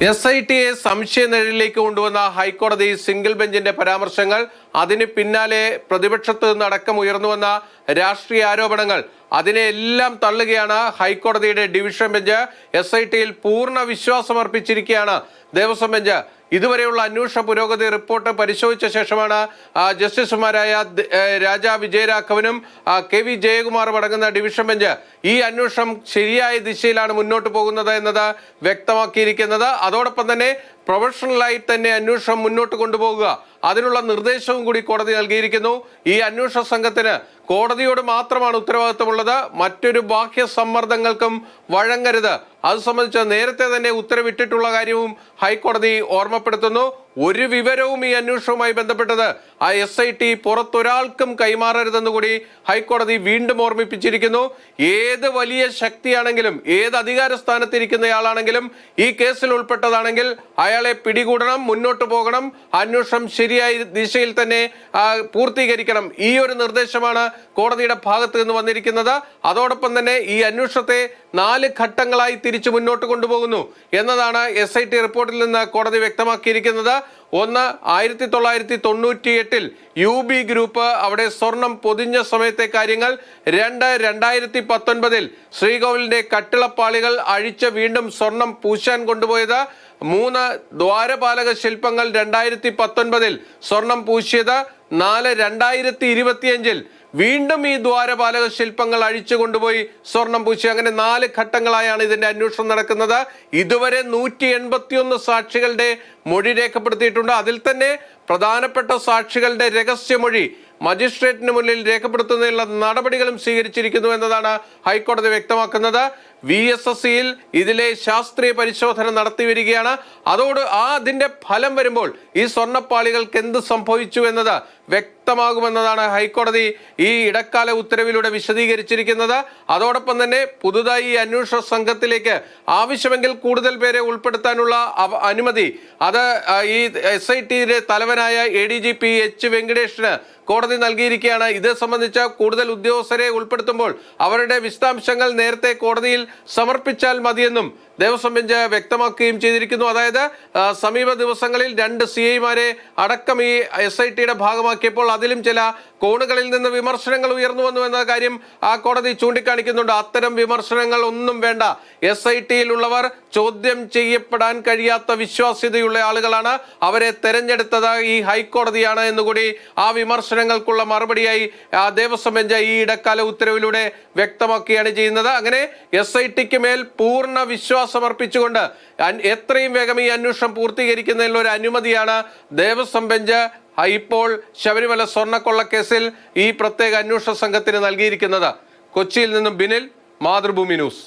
SITയെ സംശയനിഴലിലേക്ക് കൊണ്ടുവന്ന ഹൈക്കോടതി സിംഗിൾ ബെഞ്ചിന്റെ പരാമർശങ്ങൾ, അതിന് പിന്നാലെ പ്രതിപക്ഷത്ത് നിന്നടക്കം ഉയർന്നുവന്ന രാഷ്ട്രീയ ആരോപണങ്ങൾ, അതിനെല്ലാം തള്ളുകയാണ് ഹൈക്കോടതിയുടെ ഡിവിഷൻ ബെഞ്ച്. SITയിൽ പൂർണ്ണ വിശ്വാസമർപ്പിച്ചിരിക്കുകയാണ് ദേവസ്വം ബെഞ്ച്. ഇതുവരെയുള്ള അന്വേഷണ പുരോഗതി റിപ്പോർട്ട് പരിശോധിച്ച ശേഷമാണ് ജസ്റ്റിസുമാരായ രാജാ വിജയരാഘവനും KV ജയകുമാറും അടങ്ങുന്ന ഡിവിഷൻ ബെഞ്ച് ഈ അന്വേഷണം ശരിയായ ദിശയിലാണ് മുന്നോട്ട് പോകുന്നത് എന്നത് വ്യക്തമാക്കിയിരിക്കുന്നത്. അതോടൊപ്പം തന്നെ പ്രൊഫഷണലായി തന്നെ അന്വേഷണം മുന്നോട്ട് കൊണ്ടുപോകുക, അതിനുള്ള നിർദ്ദേശവും കൂടി കോടതി നൽകിയിരിക്കുന്നു. ഈ അന്വേഷണ സംഘത്തിന് കോടതിയോട് മാത്രമാണ് ഉത്തരവാദിത്തമുള്ളത്, മറ്റൊരു ബാഹ്യ സമ്മർദ്ദങ്ങൾക്കും വഴങ്ങരുത്. അത് സംബന്ധിച്ച് നേരത്തെ തന്നെ ഉത്തരവിട്ടിട്ടുള്ള കാര്യവും ഹൈക്കോടതി ഓർമ്മപ്പെടുത്തുന്നു. ഒരു വിവരവും ഈ അന്വേഷണവുമായി ബന്ധപ്പെട്ടത് SIT പുറത്തൊരാൾക്കും കൈമാറരുതെന്ന് കൂടി ഹൈക്കോടതി വീണ്ടും ഓർമ്മിപ്പിച്ചിരിക്കുന്നു. ഏത് വലിയ ശക്തിയാണെങ്കിലും, ഏത് അധികാര സ്ഥാനത്തിരിക്കുന്നയാളാണെങ്കിലും ഈ കേസിൽ ഉൾപ്പെട്ടതാണെങ്കിൽ അയാളെ പിടികൂടണം, മുന്നോട്ട് പോകണം, അന്വേഷണം ശരിയായ ദിശയിൽ തന്നെ പൂർത്തീകരിക്കണം. ഈ ഒരു നിർദ്ദേശമാണ് കോടതിയുടെ ഭാഗത്ത് നിന്ന് വന്നിരിക്കുന്നത്. അതോടൊപ്പം തന്നെ ഈ അന്വേഷണത്തെ 4 ഘട്ടങ്ങളായി തിരിച്ചു മുന്നോട്ട് കൊണ്ടുപോകുന്നു എന്നതാണ് SIT റിപ്പോർട്ടിൽ നിന്ന് കോടതി വ്യക്തമാക്കിയിരിക്കുന്നത്. ഒന്ന്, 1998 UB ഗ്രൂപ്പ് അവിടെ സ്വർണം പൊതിഞ്ഞ സമയത്തെ കാര്യങ്ങൾ. 2, 2019 ശ്രീകോവിലിന്റെ കട്ടിളപ്പാളികൾ അഴിച്ച് വീണ്ടും സ്വർണം പൂശാൻ കൊണ്ടുപോയത്. 3, ദ്വാരപാലക ശില്പങ്ങൾ 2019 സ്വർണം പൂശിയത്. 4, 2025 വീണ്ടും ഈ ദ്വാരപാലക ശില്പങ്ങൾ അഴിച്ചു കൊണ്ടുപോയി സ്വർണം പൂശി. അങ്ങനെ 4 ഘട്ടങ്ങളായാണ് ഇതിന്റെ അന്വേഷണം നടക്കുന്നത്. ഇതുവരെ 181 സാക്ഷികളുടെ മൊഴി രേഖപ്പെടുത്തിയിട്ടുണ്ട്. അതിൽ തന്നെ പ്രധാനപ്പെട്ട സാക്ഷികളുടെ രഹസ്യമൊഴി മജിസ്ട്രേറ്റിന് മുന്നിൽ രേഖപ്പെടുത്തുന്നതിനുള്ള നടപടികളും സ്വീകരിച്ചിരിക്കുന്നു എന്നതാണ് ഹൈക്കോടതി വ്യക്തമാക്കുന്നത്. VSSCയിൽ ഇതിലെ ശാസ്ത്രീയ പരിശോധന നടത്തി വരികയാണ്. അതിന്റെ ഫലം വരുമ്പോൾ ഈ സ്വർണ്ണപ്പാളികൾക്ക് എന്ത് സംഭവിച്ചു എന്നത് വ്യക്തമാകുമെന്നതാണ് ഹൈക്കോടതി ഈ ഇടക്കാല ഉത്തരവിലൂടെ വിശദീകരിച്ചിരിക്കുന്നത്. അതോടൊപ്പം തന്നെ പുതുതായി ഈ അന്വേഷണ സംഘത്തിലേക്ക് ആവശ്യമെങ്കിൽ കൂടുതൽ പേരെ ഉൾപ്പെടുത്താനുള്ള അനുമതി അത് ഈ SITയുടെ തലവനായ ADGP H വെങ്കടേഷിന് കോടതി നൽകിയിരിക്കുകയാണ്. ഇത് സംബന്ധിച്ച കൂടുതൽ ഉദ്യോഗസ്ഥരെ ഉൾപ്പെടുത്തുമ്പോൾ അവരുടെ വിശദാംശങ്ങൾ നേരത്തെ കോടതിയിൽ സമർപ്പിച്ചാൽ മതിയെന്നും ദേവസ്വം ബെഞ്ച് വ്യക്തമാക്കുകയും ചെയ്തിരിക്കുന്നു. അതായത് സമീപ ദിവസങ്ങളിൽ 2 CIമാരെ അടക്കം ഈ SITയുടെ ഭാഗമാക്കിയപ്പോൾ അതിലും ചില കോണുകളിൽ നിന്ന് വിമർശനങ്ങൾ ഉയർന്നു വന്നു എന്ന കാര്യം ആ കോടതി ചൂണ്ടിക്കാണിക്കുന്നുണ്ട്. അത്തരം വിമർശനങ്ങൾ ഒന്നും വേണ്ട. SITയിലുള്ളവർ ചോദ്യം ചെയ്യപ്പെടാൻ കഴിയാത്ത വിശ്വാസ്യതയുള്ള ആളുകളാണ്. അവരെ തെരഞ്ഞെടുത്തത് ഈ ഹൈക്കോടതിയാണ് എന്നുകൂടി ആ വിമർശനങ്ങൾക്കുള്ള മറുപടിയായി ദേവസ്വം ബെഞ്ച് ഈ ഇടക്കാല ഉത്തരവിലൂടെ വ്യക്തമാക്കുകയാണ് ചെയ്യുന്നത്. അങ്ങനെ SITക്ക് മേൽ പൂർണ്ണ വിശ്വാസമർപ്പിച്ചുകൊണ്ട് എത്രയും വേഗം ഈ അന്വേഷണം പൂർത്തീകരിക്കുന്നതിനുള്ള ഒരു അനുമതിയാണ് ദേവസ്വം ബെഞ്ച് ഇപ്പോൾ ശബരിമല സ്വർണ്ണക്കൊള്ളക്കേസിൽ ഈ പ്രത്യേക അന്വേഷണ സംഘത്തിന് നൽകിയിരിക്കുന്നത്. കൊച്ചിയിൽ നിന്നും ബിനിൽ, മാതൃഭൂമി ന്യൂസ്.